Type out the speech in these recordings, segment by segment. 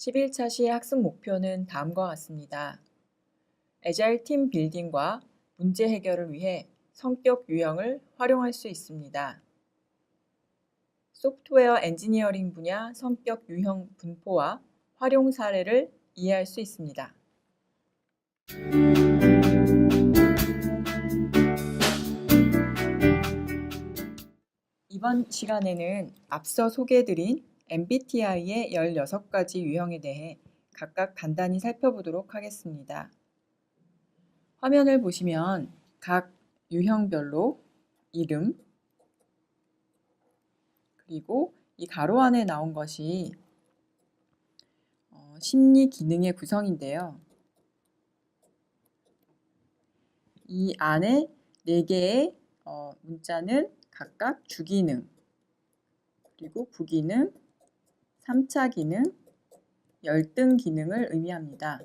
11차 시의 학습 목표는 다음과 같습니다. 애자일 팀 빌딩과 문제 해결을 위해 성격 유형을 활용할 수 있습니다. 소프트웨어 엔지니어링 분야 성격 유형 분포와 활용 사례를 이해할 수 있습니다. 이번 시간에는 앞서 소개해드린 MBTI의 16가지 유형에 대해 각각 간단히 살펴보도록 하겠습니다. 화면을 보시면 각 유형별로 이름, 그리고 이 가로 안에 나온 것이 심리 기능의 구성인데요. 이 안에 4개의 문자는 각각 주기능, 그리고 부기능, 3차 기능, 열등 기능을 의미합니다.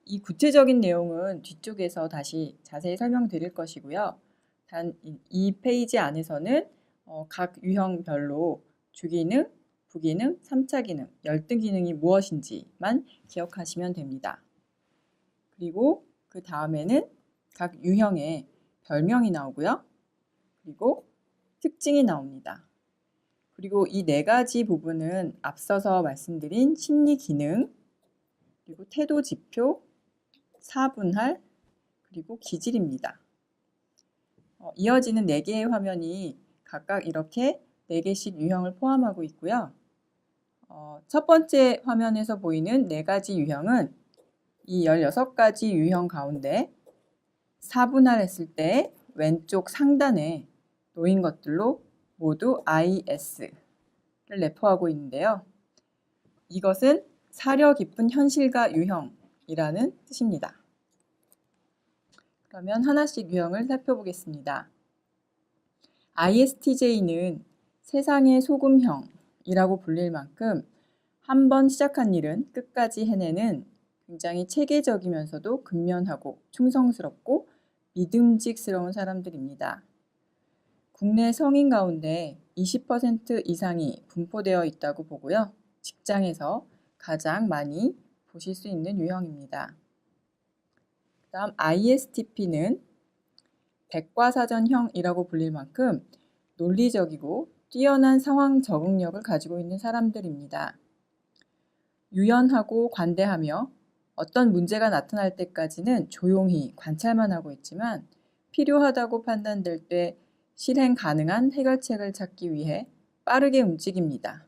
이 구체적인 내용은 뒤쪽에서 다시 자세히 설명드릴 것이고요. 단 이 페이지 안에서는 각 유형별로 주기능, 부기능, 3차 기능, 열등 기능이 무엇인지만 기억하시면 됩니다. 그리고 그 다음에는 각 유형의 별명이 나오고요. 그리고 특징이 나옵니다. 그리고 이 4가지 부분은 앞서서 말씀드린 심리 기능, 그리고 태도 지표, 사분할, 그리고 기질입니다. 이어지는 4개의 화면이 각각 이렇게 4개씩 유형을 포함하고 있고요. 첫 번째 화면에서 보이는 4가지 유형은 이 16가지 유형 가운데 사분할했을 때 왼쪽 상단에 놓인 것들로 모두 IS를 내포하고 있는데요. 이것은 사려 깊은 현실가 유형이라는 뜻입니다. 그러면 하나씩 유형을 살펴보겠습니다. ISTJ는 세상의 소금형이라고 불릴 만큼 한 번 시작한 일은 끝까지 해내는 굉장히 체계적이면서도 근면하고 충성스럽고 믿음직스러운 사람들입니다. 국내 성인 가운데 20% 이상이 분포되어 있다고 보고요. 직장에서 가장 많이 보실 수 있는 유형입니다. 다음 ISTP는 백과사전형이라고 불릴 만큼 논리적이고 뛰어난 상황 적응력을 가지고 있는 사람들입니다. 유연하고 관대하며 어떤 문제가 나타날 때까지는 조용히 관찰만 하고 있지만 필요하다고 판단될 때 실행 가능한 해결책을 찾기 위해 빠르게 움직입니다.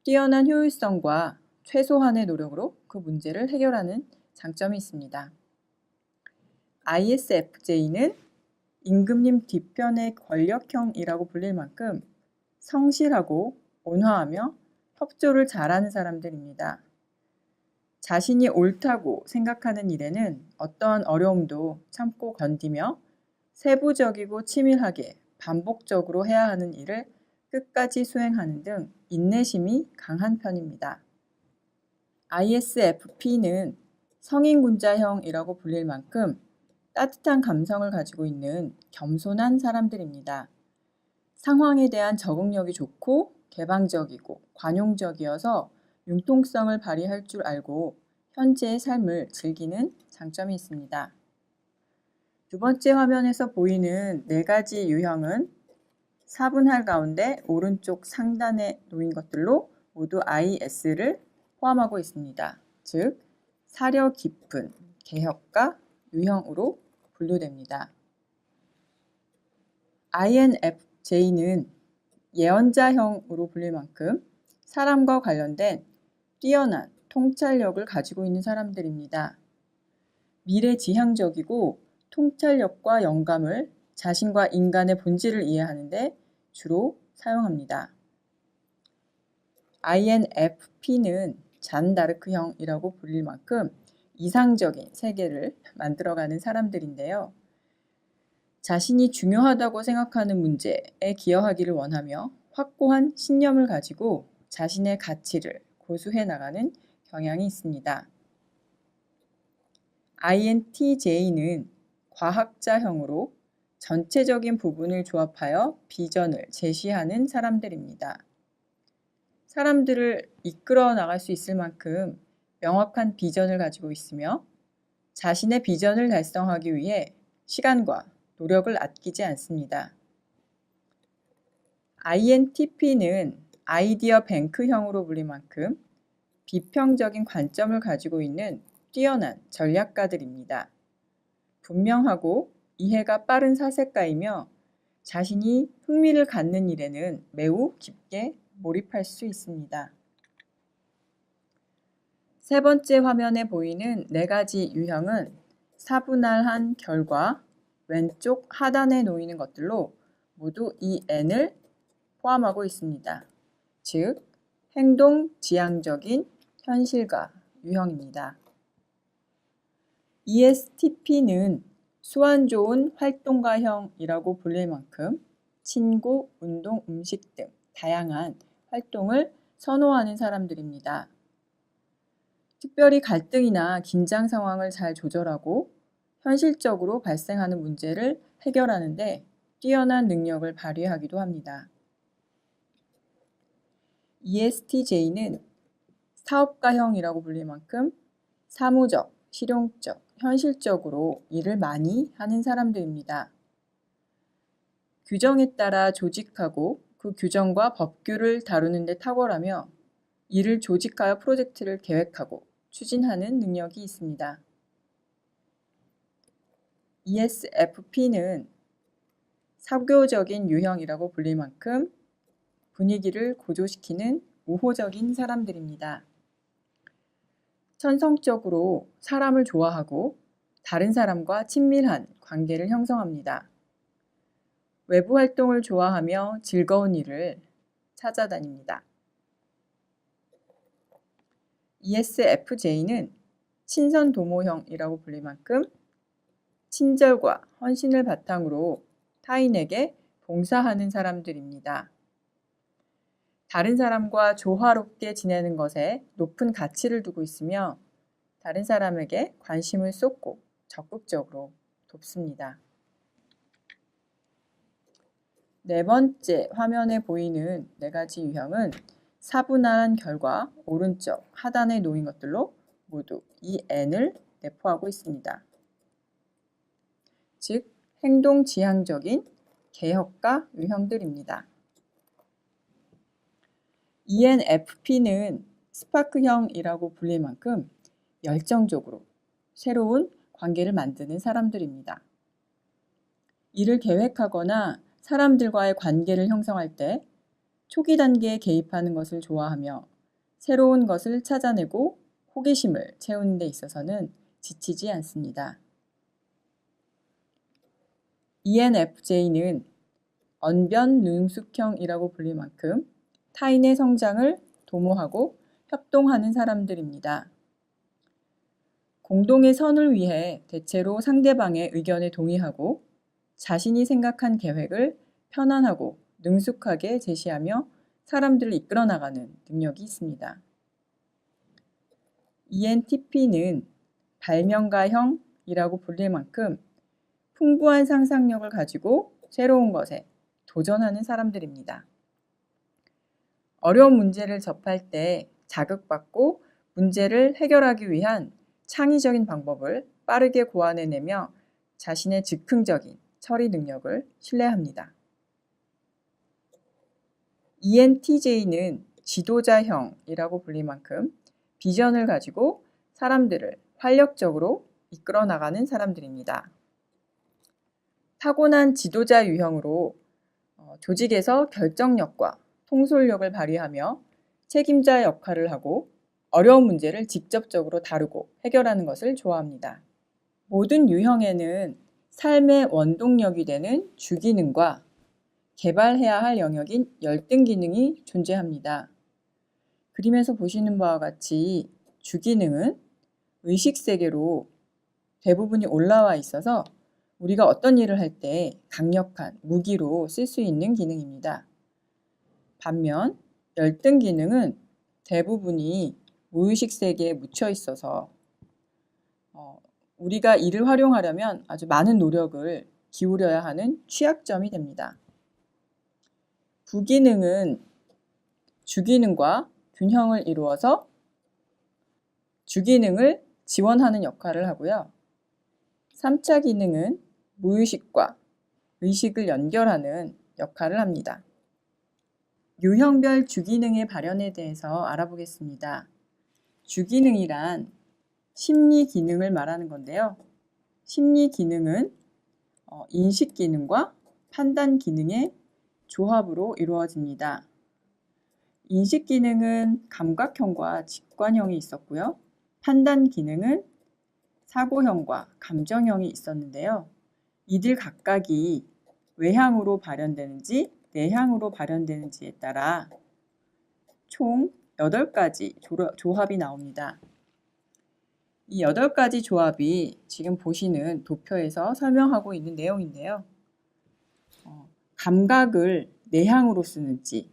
뛰어난 효율성과 최소한의 노력으로 그 문제를 해결하는 장점이 있습니다. ISFJ는 임금님 뒤편의 권력형이라고 불릴 만큼 성실하고 온화하며 협조를 잘하는 사람들입니다. 자신이 옳다고 생각하는 일에는 어떠한 어려움도 참고 견디며 세부적이고 치밀하게 반복적으로 해야 하는 일을 끝까지 수행하는 등 인내심이 강한 편입니다. ISFP는 성인군자형이라고 불릴 만큼 따뜻한 감성을 가지고 있는 겸손한 사람들입니다. 상황에 대한 적응력이 좋고 개방적이고 관용적이어서 융통성을 발휘할 줄 알고 현재의 삶을 즐기는 장점이 있습니다. 두 번째 화면에서 보이는 4가지 유형은 사분할 가운데 오른쪽 상단에 놓인 것들로 모두 IS를 포함하고 있습니다. 즉, 사려 깊은 개혁가 유형으로 분류됩니다. INFJ는 예언자형으로 불릴 만큼 사람과 관련된 뛰어난 통찰력을 가지고 있는 사람들입니다. 미래지향적이고 통찰력과 영감을 자신과 인간의 본질을 이해하는 데 주로 사용합니다. INFP는 잔다르크형이라고 불릴 만큼 이상적인 세계를 만들어가는 사람들인데요. 자신이 중요하다고 생각하는 문제에 기여하기를 원하며 확고한 신념을 가지고 자신의 가치를 고수해 나가는 경향이 있습니다. INTJ는 과학자형으로 전체적인 부분을 조합하여 비전을 제시하는 사람들입니다. 사람들을 이끌어 나갈 수 있을 만큼 명확한 비전을 가지고 있으며 자신의 비전을 달성하기 위해 시간과 노력을 아끼지 않습니다. INTP는 아이디어 뱅크형으로 불릴 만큼 비평적인 관점을 가지고 있는 뛰어난 전략가들입니다. 분명하고 이해가 빠른 사색가이며 자신이 흥미를 갖는 일에는 매우 깊게 몰입할 수 있습니다. 세 번째 화면에 보이는 네 가지 유형은 사분할한 결과 왼쪽 하단에 놓이는 것들로 모두 이 N을 포함하고 있습니다. 즉, 행동 지향적인 현실가 유형입니다. ESTP는 수완 좋은 활동가형이라고 불릴 만큼 친구, 운동, 음식 등 다양한 활동을 선호하는 사람들입니다. 특별히 갈등이나 긴장 상황을 잘 조절하고 현실적으로 발생하는 문제를 해결하는 데 뛰어난 능력을 발휘하기도 합니다. ESTJ는 사업가형이라고 불릴 만큼 사무적, 실용적, 현실적으로 일을 많이 하는 사람들입니다. 규정에 따라 조직하고 그 규정과 법규를 다루는 데 탁월하며 이를 조직하여 프로젝트를 계획하고 추진하는 능력이 있습니다. ESFP는 사교적인 유형이라고 불릴 만큼 분위기를 고조시키는 우호적인 사람들입니다. 천성적으로 사람을 좋아하고 다른 사람과 친밀한 관계를 형성합니다. 외부 활동을 좋아하며 즐거운 일을 찾아다닙니다. ESFJ는 친선도모형이라고 불릴 만큼 친절과 헌신을 바탕으로 타인에게 봉사하는 사람들입니다. 다른 사람과 조화롭게 지내는 것에 높은 가치를 두고 있으며 다른 사람에게 관심을 쏟고 적극적으로 돕습니다. 네 번째 화면에 보이는 네 가지 유형은 사분할한 결과 오른쪽 하단에 놓인 것들로 모두 이 N을 내포하고 있습니다. 즉, 행동 지향적인 개혁가 유형들입니다. ENFP는 스파크형이라고 불릴 만큼 열정적으로 새로운 관계를 만드는 사람들입니다. 이를 계획하거나 사람들과의 관계를 형성할 때 초기 단계에 개입하는 것을 좋아하며 새로운 것을 찾아내고 호기심을 채우는 데 있어서는 지치지 않습니다. ENFJ는 언변 능숙형이라고 불릴 만큼 타인의 성장을 도모하고 협동하는 사람들입니다. 공동의 선을 위해 대체로 상대방의 의견에 동의하고 자신이 생각한 계획을 편안하고 능숙하게 제시하며 사람들을 이끌어 나가는 능력이 있습니다. ENTP는 발명가형이라고 불릴 만큼 풍부한 상상력을 가지고 새로운 것에 도전하는 사람들입니다. 어려운 문제를 접할 때 자극받고 문제를 해결하기 위한 창의적인 방법을 빠르게 고안해내며 자신의 즉흥적인 처리 능력을 신뢰합니다. ENTJ는 지도자형이라고 불릴 만큼 비전을 가지고 사람들을 활력적으로 이끌어 나가는 사람들입니다. 타고난 지도자 유형으로 조직에서 결정력과 통솔력을 발휘하며 책임자 역할을 하고 어려운 문제를 직접적으로 다루고 해결하는 것을 좋아합니다. 모든 유형에는 삶의 원동력이 되는 주기능과 개발해야 할 영역인 열등 기능이 존재합니다. 그림에서 보시는 바와 같이 주기능은 의식세계로 대부분이 올라와 있어서 우리가 어떤 일을 할 때 강력한 무기로 쓸 수 있는 기능입니다. 반면 열등 기능은 대부분이 무의식 세계에 묻혀 있어서 우리가 이를 활용하려면 아주 많은 노력을 기울여야 하는 취약점이 됩니다. 부기능은 주기능과 균형을 이루어서 주기능을 지원하는 역할을 하고요. 3차 기능은 무의식과 의식을 연결하는 역할을 합니다. 유형별 주기능의 발현에 대해서 알아보겠습니다. 주기능이란 심리 기능을 말하는 건데요. 심리 기능은 인식 기능과 판단 기능의 조합으로 이루어집니다. 인식 기능은 감각형과 직관형이 있었고요. 판단 기능은 사고형과 감정형이 있었는데요. 이들 각각이 외향으로 발현되는지 내향으로 발현되는지에 따라 총 8가지 조합이 나옵니다. 이 8가지 조합이 지금 보시는 도표에서 설명하고 있는 내용인데요. 감각을 내향으로 쓰는지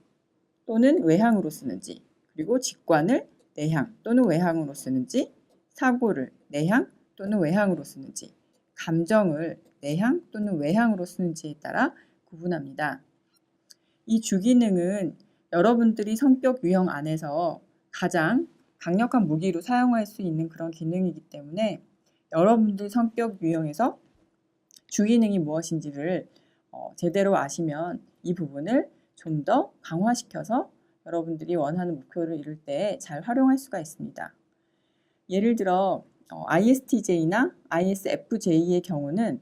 또는 외향으로 쓰는지, 그리고 직관을 내향 또는 외향으로 쓰는지, 사고를 내향 또는 외향으로 쓰는지, 감정을 내향 또는 외향으로 쓰는지에 따라 구분합니다. 이 주기능은 여러분들이 성격 유형 안에서 가장 강력한 무기로 사용할 수 있는 그런 기능이기 때문에 여러분들 성격 유형에서 주기능이 무엇인지를 제대로 아시면 이 부분을 좀 더 강화시켜서 여러분들이 원하는 목표를 이룰 때 잘 활용할 수가 있습니다. 예를 들어 ISTJ나 ISFJ의 경우는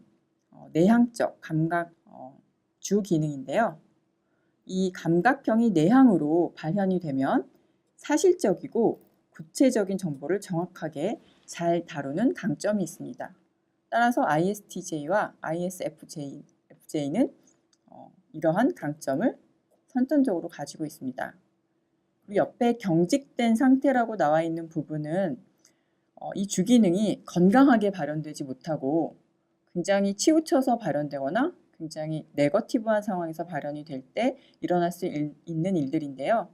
내향적 감각 주기능인데요. 이 감각형이 내향으로 발현이 되면 사실적이고 구체적인 정보를 정확하게 잘 다루는 강점이 있습니다. 따라서 ISTJ와 ISFJ는 이러한 강점을 선천적으로 가지고 있습니다. 그리고 옆에 경직된 상태라고 나와 있는 부분은 이 주기능이 건강하게 발현되지 못하고 굉장히 치우쳐서 발현되거나 굉장히 네거티브한 상황에서 발현이 될 때 일어날 수 있는 일들인데요.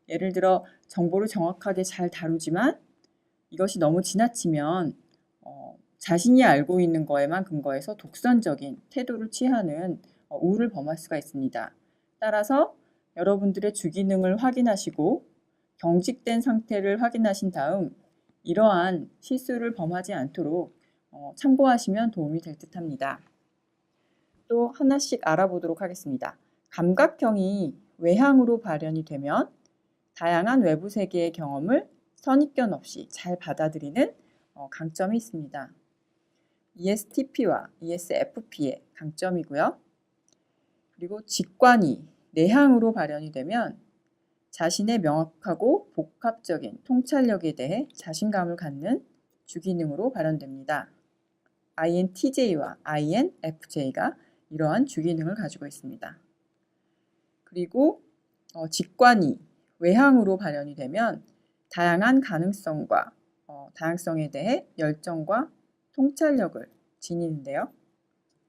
예를 들어 정보를 정확하게 잘 다루지만 이것이 너무 지나치면 자신이 알고 있는 거에만 근거해서 독선적인 태도를 취하는 우를 범할 수가 있습니다. 따라서 여러분들의 주기능을 확인하시고 경직된 상태를 확인하신 다음 이러한 실수를 범하지 않도록 참고하시면 도움이 될 듯합니다. 또 하나씩 알아보도록 하겠습니다. 감각형이 외향으로 발현이 되면 다양한 외부 세계의 경험을 선입견 없이 잘 받아들이는 강점이 있습니다. ESTP와 ESFP의 강점이고요. 그리고 직관이 내향으로 발현이 되면 자신의 명확하고 복합적인 통찰력에 대해 자신감을 갖는 주기능으로 발현됩니다. INTJ와 INFJ가 이러한 주기능을 가지고 있습니다. 그리고 직관이 외향으로 발현이 되면 다양한 가능성과 다양성에 대해 열정과 통찰력을 지니는데요.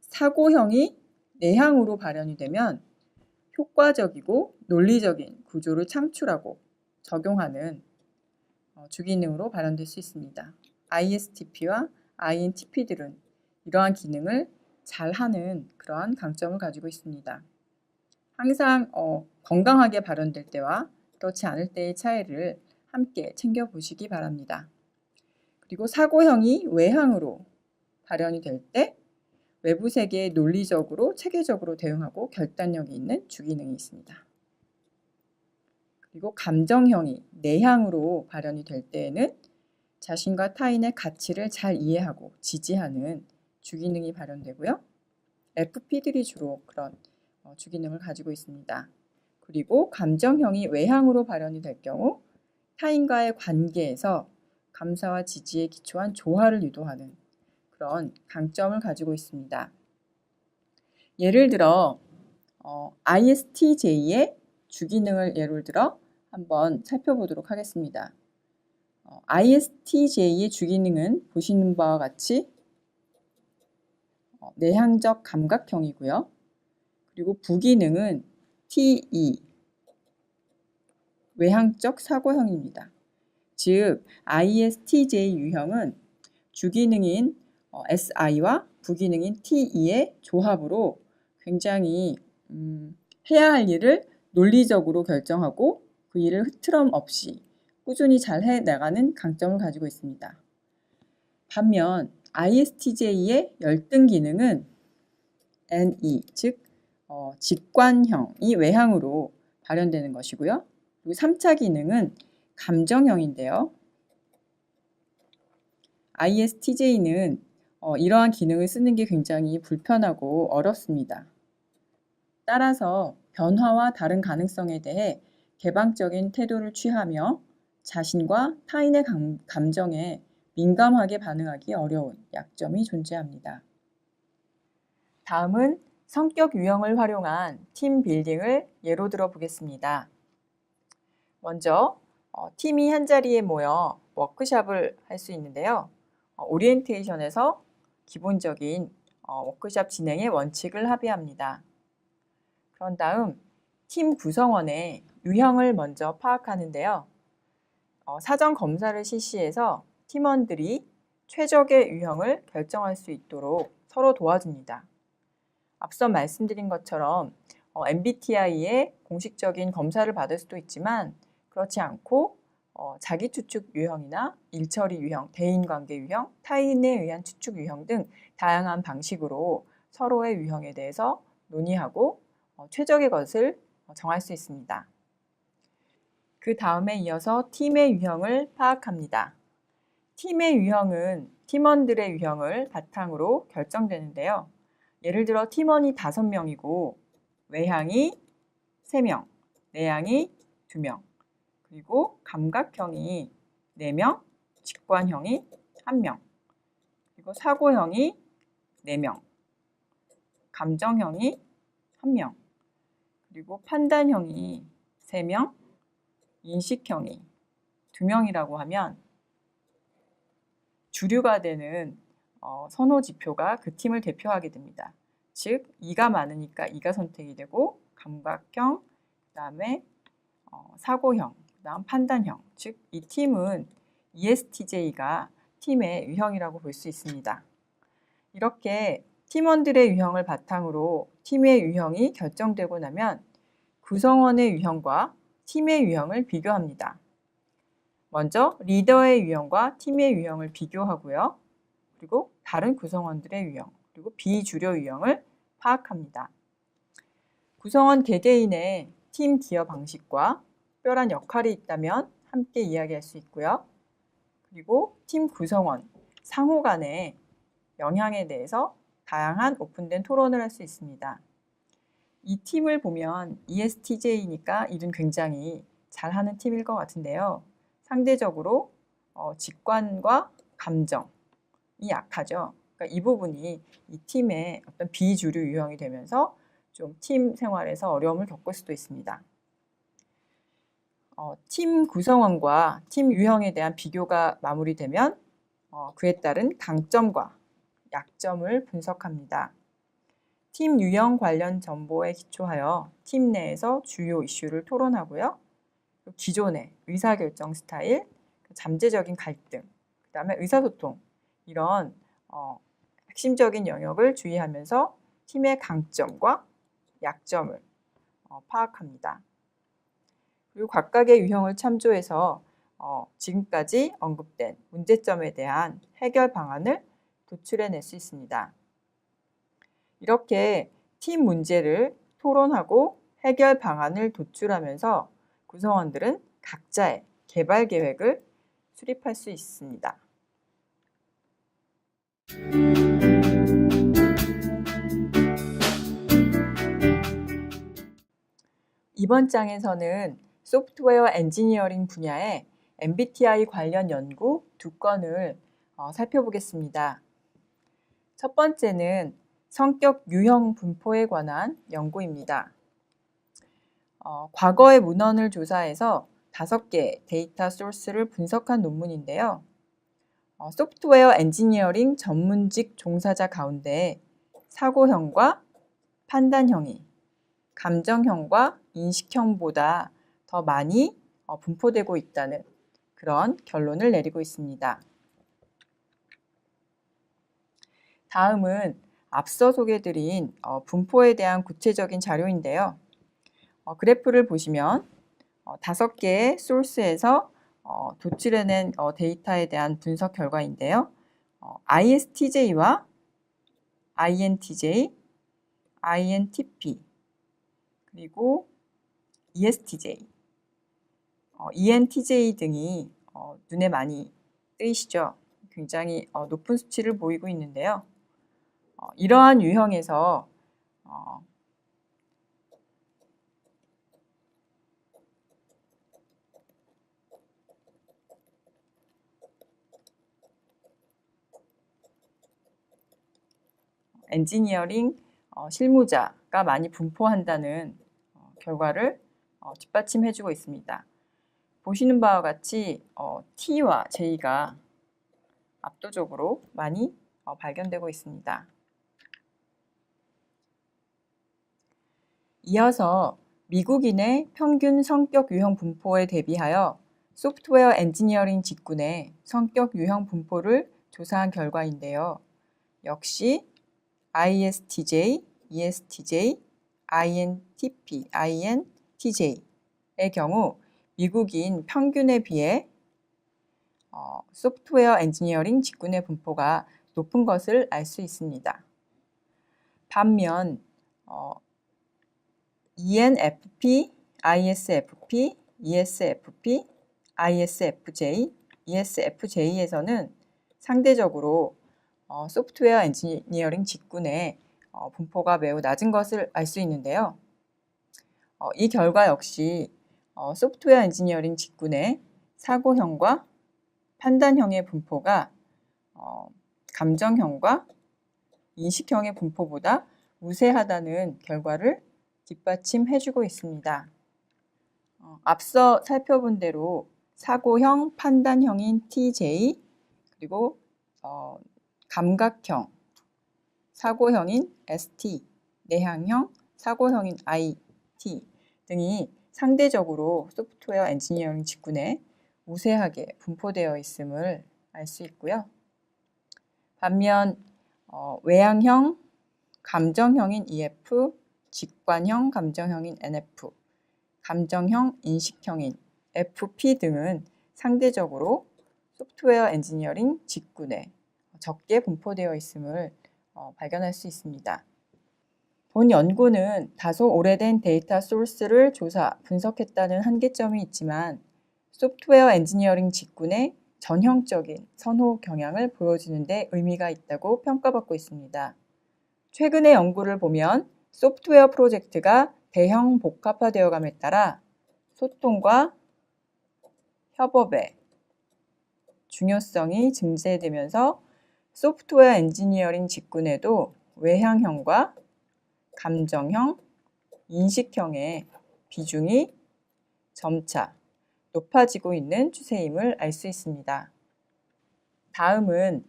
사고형이 내향으로 발현이 되면 효과적이고 논리적인 구조를 창출하고 적용하는 주기능으로 발현될 수 있습니다. ISTP와 INTP들은 이러한 기능을 잘하는 그러한 강점을 가지고 있습니다. 항상 건강하게 발현될 때와 그렇지 않을 때의 차이를 함께 챙겨보시기 바랍니다. 그리고 사고형이 외향으로 발현이 될 때 외부 세계에 논리적으로 체계적으로 대응하고 결단력이 있는 주기능이 있습니다. 그리고 감정형이 내향으로 발현이 될 때에는 자신과 타인의 가치를 잘 이해하고 지지하는 주기능이 발현되고요. FP들이 주로 그런 주기능을 가지고 있습니다. 그리고 감정형이 외향으로 발현이 될 경우 타인과의 관계에서 감사와 지지에 기초한 조화를 유도하는 그런 강점을 가지고 있습니다. 예를 들어 ISTJ의 주기능을 예를 들어 한번 살펴보도록 하겠습니다. ISTJ의 주기능은 보시는 바와 같이 내향적 감각형이고요. 그리고 부기능은 TE, 외향적 사고형입니다. 즉, ISTJ 유형은 주기능인 SI와 부기능인 TE의 조합으로 굉장히 해야 할 일을 논리적으로 결정하고 그 일을 흐트럼 없이 꾸준히 잘 해나가는 강점을 가지고 있습니다. 반면 ISTJ의 열등 기능은 NE, 즉 직관형이 외향으로 발현되는 것이고요. 그리고 3차 기능은 감정형인데요. ISTJ는 이러한 기능을 쓰는 게 굉장히 불편하고 어렵습니다. 따라서 변화와 다른 가능성에 대해 개방적인 태도를 취하며 자신과 타인의 감정에 민감하게 반응하기 어려운 약점이 존재합니다. 다음은 성격 유형을 활용한 팀 빌딩을 예로 들어 보겠습니다. 먼저 팀이 한자리에 모여 워크숍을 할 수 있는데요. 오리엔테이션에서 기본적인 워크숍 진행의 원칙을 합의합니다. 그런 다음 팀 구성원의 유형을 먼저 파악하는데요. 사전 검사를 실시해서 팀원들이 최적의 유형을 결정할 수 있도록 서로 도와줍니다. 앞서 말씀드린 것처럼 MBTI의 공식적인 검사를 받을 수도 있지만 그렇지 않고 자기 추측 유형이나 일처리 유형, 대인관계 유형, 타인에 의한 추측 유형 등 다양한 방식으로 서로의 유형에 대해서 논의하고 최적의 것을 정할 수 있습니다. 그 다음에 이어서 팀의 유형을 파악합니다. 팀의 유형은 팀원들의 유형을 바탕으로 결정되는데요. 예를 들어 팀원이 5명이고 외향이 3명, 내향이 2명, 그리고 감각형이 4명, 직관형이 1명, 그리고 사고형이 4명, 감정형이 1명, 그리고 판단형이 3명, 인식형이 2명이라고 하면 주류가 되는 선호 지표가 그 팀을 대표하게 됩니다. 즉, 2가 많으니까 2가 선택이 되고 감각형, 그 다음에 사고형, 그 다음 판단형, 즉 이 팀은 ESTJ가 팀의 유형이라고 볼 수 있습니다. 이렇게 팀원들의 유형을 바탕으로 팀의 유형이 결정되고 나면 구성원의 유형과 팀의 유형을 비교합니다. 먼저 리더의 유형과 팀의 유형을 비교하고요. 그리고 다른 구성원들의 유형, 그리고 비주류 유형을 파악합니다. 구성원 개개인의 팀 기여 방식과 특별한 역할이 있다면 함께 이야기할 수 있고요. 그리고 팀 구성원 상호 간의 영향에 대해서 다양한 오픈된 토론을 할 수 있습니다. 이 팀을 보면 ESTJ니까 일은 굉장히 잘하는 팀일 것 같은데요. 상대적으로 직관과 감정이 약하죠. 그러니까 이 부분이 이 팀의 어떤 비주류 유형이 되면서 좀 팀 생활에서 어려움을 겪을 수도 있습니다. 팀 구성원과 팀 유형에 대한 비교가 마무리되면 그에 따른 강점과 약점을 분석합니다. 팀 유형 관련 정보에 기초하여 팀 내에서 주요 이슈를 토론하고요. 기존의 의사결정 스타일, 잠재적인 갈등, 그 다음에 의사소통 이런 핵심적인 영역을 주의하면서 팀의 강점과 약점을 파악합니다. 그리고 각각의 유형을 참조해서 지금까지 언급된 문제점에 대한 해결 방안을 도출해낼 수 있습니다. 이렇게 팀 문제를 토론하고 해결 방안을 도출하면서 구성원들은 각자의 개발 계획을 수립할 수 있습니다. 이번 장에서는 소프트웨어 엔지니어링 분야의 MBTI 관련 연구 2건을 살펴보겠습니다. 첫 번째는 성격 유형 분포에 관한 연구입니다. 과거의 문헌을 조사해서 5개 데이터 소스를 분석한 논문인데요. 소프트웨어 엔지니어링 전문직 종사자 가운데 사고형과 판단형이 감정형과 인식형보다 더 많이 분포되고 있다는 그런 결론을 내리고 있습니다. 다음은 앞서 소개드린 분포에 대한 구체적인 자료인데요. 그래프를 보시면 5개의 소스에서 도출해낸 데이터에 대한 분석 결과인데요. ISTJ와 INTJ, INTP, 그리고 ESTJ, ENTJ 등이 눈에 많이 뜨이시죠? 굉장히 높은 수치를 보이고 있는데요. 이러한 유형에서 엔지니어링 실무자가 많이 분포한다는 결과를 뒷받침해주고 있습니다. 보시는 바와 같이 T와 J가 압도적으로 많이 발견되고 있습니다. 이어서 미국인의 평균 성격 유형 분포에 대비하여 소프트웨어 엔지니어링 직군의 성격 유형 분포를 조사한 결과인데요. 역시 ISTJ, ESTJ, INTP, INTJ의 경우 미국인 평균에 비해 소프트웨어 엔지니어링 직군의 분포가 높은 것을 알 수 있습니다. 반면 ENFP, ISFP, ESFP, ISFJ, ESFJ에서는 상대적으로 소프트웨어 엔지니어링 직군의 분포가 매우 낮은 것을 알 수 있는데요. 이 결과 역시 소프트웨어 엔지니어링 직군의 사고형과 판단형의 분포가 감정형과 인식형의 분포보다 우세하다는 결과를 뒷받침해주고 있습니다. 앞서 살펴본 대로 사고형, 판단형인 TJ, 그리고 감각형, 사고형인 ST, 내향형, 사고형인 IT 등이 상대적으로 소프트웨어 엔지니어링 직군에 우세하게 분포되어 있음을 알 수 있고요. 반면 외향형, 감정형인 EF, 직관형, 감정형인 NF, 감정형, 인식형인 FP 등은 상대적으로 소프트웨어 엔지니어링 직군에 적게 분포되어 있음을 발견할 수 있습니다. 본 연구는 다소 오래된 데이터 소스를 조사, 분석했다는 한계점이 있지만 소프트웨어 엔지니어링 직군의 전형적인 선호 경향을 보여주는 데 의미가 있다고 평가받고 있습니다. 최근의 연구를 보면 소프트웨어 프로젝트가 대형 복합화되어 감에 따라 소통과 협업의 중요성이 증대되면서 소프트웨어 엔지니어링 직군에도 외향형과 감정형, 인식형의 비중이 점차 높아지고 있는 추세임을 알 수 있습니다. 다음은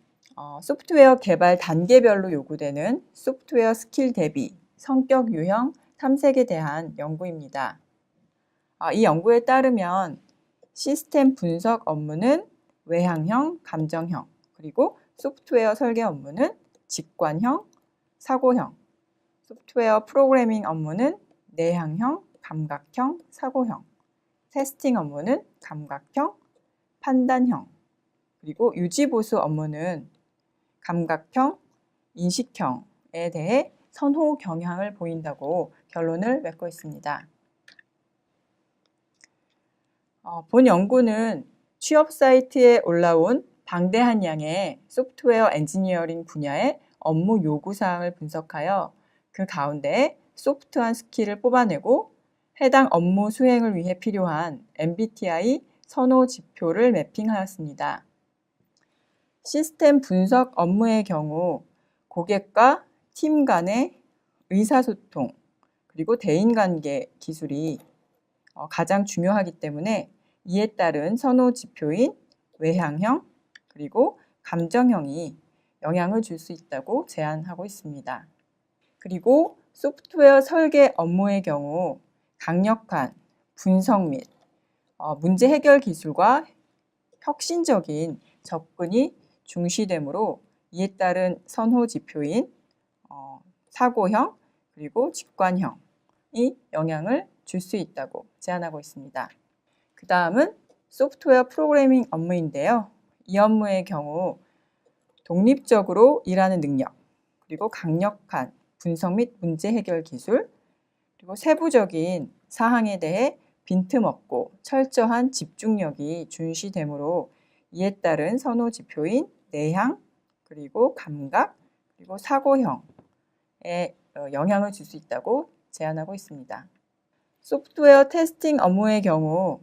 소프트웨어 개발 단계별로 요구되는 소프트웨어 스킬 대비 성격 유형 탐색에 대한 연구입니다. 이 연구에 따르면 시스템 분석 업무는 외향형, 감정형, 그리고 소프트웨어 설계 업무는 직관형, 사고형, 소프트웨어 프로그래밍 업무는 내향형, 감각형, 사고형, 테스팅 업무는 감각형, 판단형, 그리고 유지보수 업무는 감각형, 인식형에 대해 선호 경향을 보인다고 결론을 맺고 있습니다. 본 연구는 취업 사이트에 올라온 방대한 양의 소프트웨어 엔지니어링 분야의 업무 요구사항을 분석하여 그 가운데 소프트한 스킬을 뽑아내고 해당 업무 수행을 위해 필요한 MBTI 선호 지표를 매핑하였습니다. 시스템 분석 업무의 경우 고객과 팀 간의 의사소통 그리고 대인관계 기술이 가장 중요하기 때문에 이에 따른 선호 지표인 외향형 그리고 감정형이 영향을 줄 수 있다고 제안하고 있습니다. 그리고 소프트웨어 설계 업무의 경우 강력한 분석 및 문제 해결 기술과 혁신적인 접근이 중시되므로 이에 따른 선호 지표인 사고형 그리고 직관형이 영향을 줄 수 있다고 제안하고 있습니다. 그 다음은 소프트웨어 프로그래밍 업무인데요. 이 업무의 경우 독립적으로 일하는 능력, 그리고 강력한 분석 및 문제 해결 기술, 그리고 세부적인 사항에 대해 빈틈없고 철저한 집중력이 중시되므로 이에 따른 선호 지표인 내향, 그리고 감각, 그리고 사고형에 영향을 줄 수 있다고 제안하고 있습니다. 소프트웨어 테스팅 업무의 경우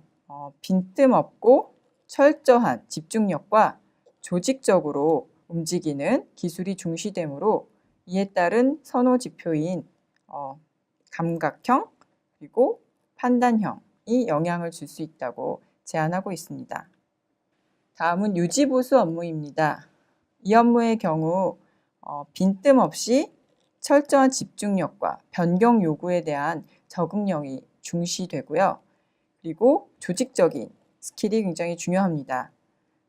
빈틈없고 철저한 집중력과 조직적으로 움직이는 기술이 중시되므로 이에 따른 선호 지표인 감각형 그리고 판단형이 영향을 줄 수 있다고 제안하고 있습니다. 다음은 유지보수 업무입니다. 이 업무의 경우 빈틈없이 철저한 집중력과 변경 요구에 대한 적응력이 중시되고요. 그리고 조직적인 스킬이 굉장히 중요합니다.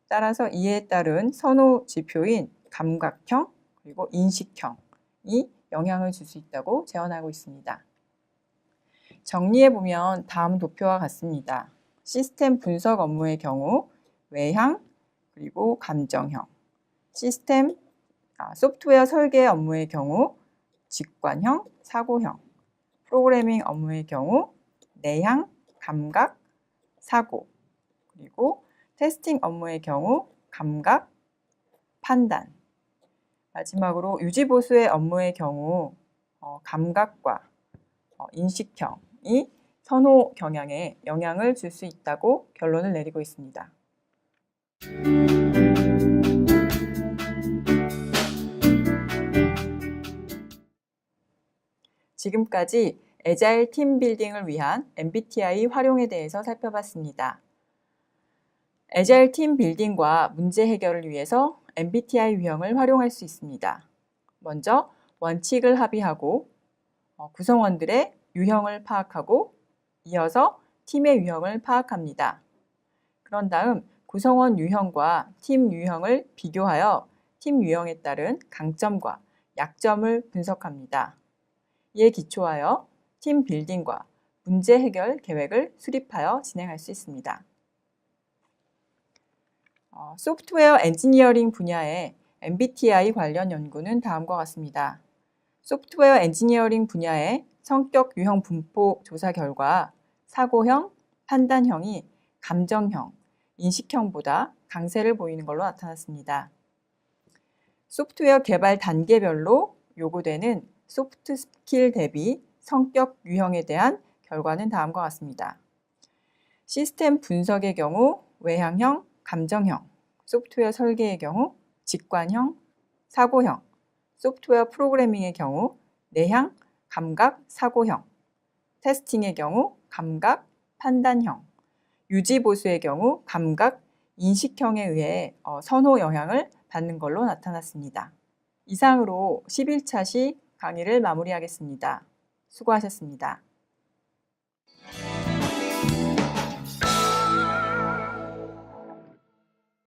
따라서 이에 따른 선호 지표인 감각형 그리고 인식형이 영향을 줄 수 있다고 제언하고 있습니다. 정리해보면 다음 도표와 같습니다. 시스템 분석 업무의 경우 외향 그리고 감정형, 소프트웨어 설계 업무의 경우 직관형, 사고형, 프로그래밍 업무의 경우 내향, 감각, 사고, 그리고 테스팅 업무의 경우 감각, 판단, 마지막으로 유지보수의 업무의 경우 감각과 인식형이 선호 경향에 영향을 줄 수 있다고 결론을 내리고 있습니다. 지금까지 애자일 팀 빌딩을 위한 MBTI 활용에 대해서 살펴봤습니다. 애자일 팀 빌딩과 문제 해결을 위해서 MBTI 유형을 활용할 수 있습니다. 먼저 원칙을 합의하고 구성원들의 유형을 파악하고 이어서 팀의 유형을 파악합니다. 그런 다음 구성원 유형과 팀 유형을 비교하여 팀 유형에 따른 강점과 약점을 분석합니다. 이에 기초하여 팀 빌딩과 문제 해결 계획을 수립하여 진행할 수 있습니다. 소프트웨어 엔지니어링 분야의 MBTI 관련 연구는 다음과 같습니다. 소프트웨어 엔지니어링 분야의 성격 유형 분포 조사 결과 사고형, 판단형이 감정형, 인식형보다 강세를 보이는 걸로 나타났습니다. 소프트웨어 개발 단계별로 요구되는 소프트 스킬 대비 성격 유형에 대한 결과는 다음과 같습니다. 시스템 분석의 경우 외향형, 감정형, 소프트웨어 설계의 경우 직관형, 사고형, 소프트웨어 프로그래밍의 경우 내향, 감각, 사고형, 테스팅의 경우 감각, 판단형, 유지보수의 경우 감각, 인식형에 의해 선호 영향을 받는 걸로 나타났습니다. 이상으로 11차 시 강의를 마무리하겠습니다. 수고하셨습니다.